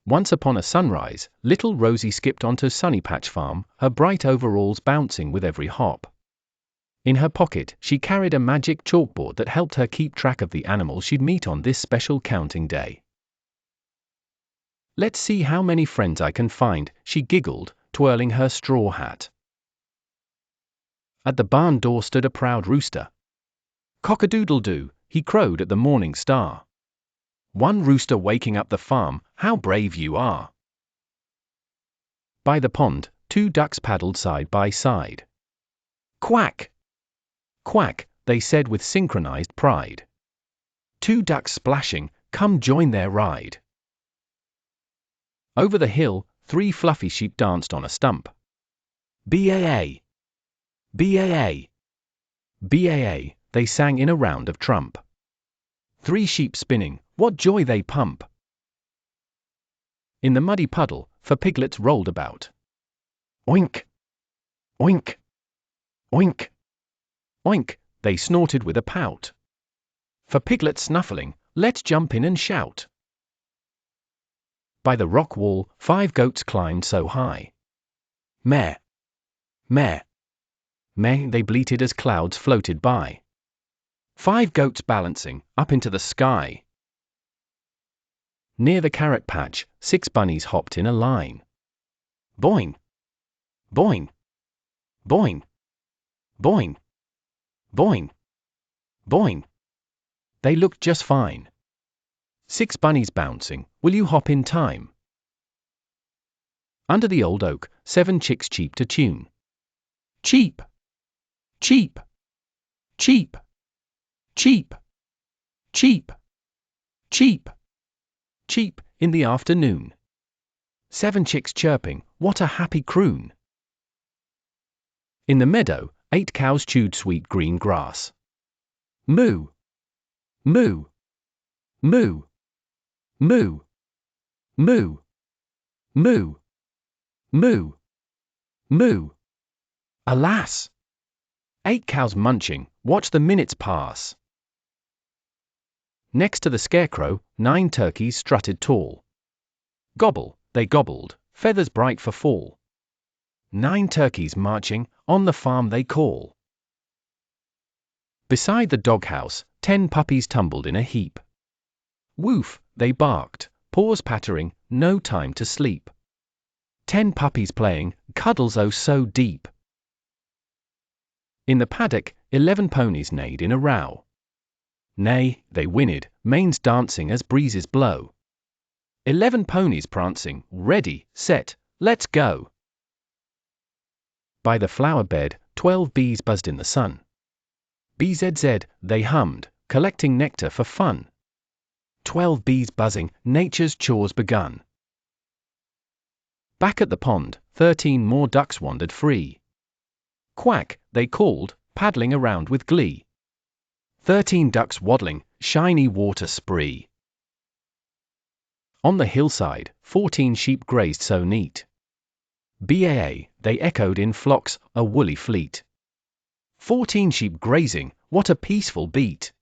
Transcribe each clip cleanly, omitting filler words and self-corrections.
Once upon a sunrise, little Rosie skipped onto Sunny Patch Farm, her bright overalls bouncing with every hop. In her pocket, she carried a magic chalkboard that helped her keep track of the animals she'd meet on this special counting day. "Let's see how many friends I can find," she giggled, twirling her straw hat. At the barn door stood a proud rooster. "Cock-a-doodle-doo," he crowed at the morning star. "One rooster waking up the farm, how brave you are." By the pond, 2 ducks paddled side by side. "Quack! Quack," they said with synchronized pride. 2 ducks splashing, come join their ride. Over the hill, 3 fluffy sheep danced on a stump. "Baa! Baa! Baa," they sang in a round of trump. 3 sheep spinning, what joy they pump. In the muddy puddle, 4 piglets rolled about. "Oink! Oink! Oink! Oink," they snorted with a pout. 4 piglets snuffling, let's jump in and shout. By the rock wall, 5 goats climbed so high. "Meh! Meh! Meh," they bleated as clouds floated by. 5 goats balancing, up into the sky. Near the carrot patch, 6 bunnies hopped in a line. Boing! Boing! Boing! Boing! Boing! Boing! They looked just fine. 6 bunnies bouncing, will you hop in time? Under the old oak, 7 chicks cheeped a tune. Cheep! Cheep! Cheep! Cheep! Cheep! Cheep! Cheep, in the afternoon. 7 chicks chirping, what a happy croon. In the meadow, 8 cows chewed sweet green grass. Moo! Moo! Moo! Moo! Moo! Moo! Moo! Moo! Alas! 8 cows munching, watch the minutes pass. Next to the scarecrow, 9 turkeys strutted tall. Gobble, they gobbled, feathers bright for fall. 9 turkeys marching, on the farm they call. Beside the doghouse, 10 puppies tumbled in a heap. Woof, they barked, paws pattering, no time to sleep. 10 puppies playing, cuddles oh so deep. In the paddock, 11 ponies neighed in a row. Nay, they whinnied, manes dancing as breezes blow. 11 ponies prancing, ready, set, let's go. By the flower bed, 12 bees buzzed in the sun. BZZ, they hummed, collecting nectar for fun. 12 bees buzzing, nature's chores begun. Back at the pond, 13 more ducks wandered free. Quack, they called, paddling around with glee. 13 ducks waddling, shiny water spree. On the hillside, 14 sheep grazed so neat. Baa, they echoed in flocks, a woolly fleet. 14 sheep grazing, what a peaceful beat.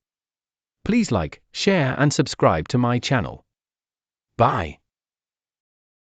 Please like, share and subscribe to my channel. Bye.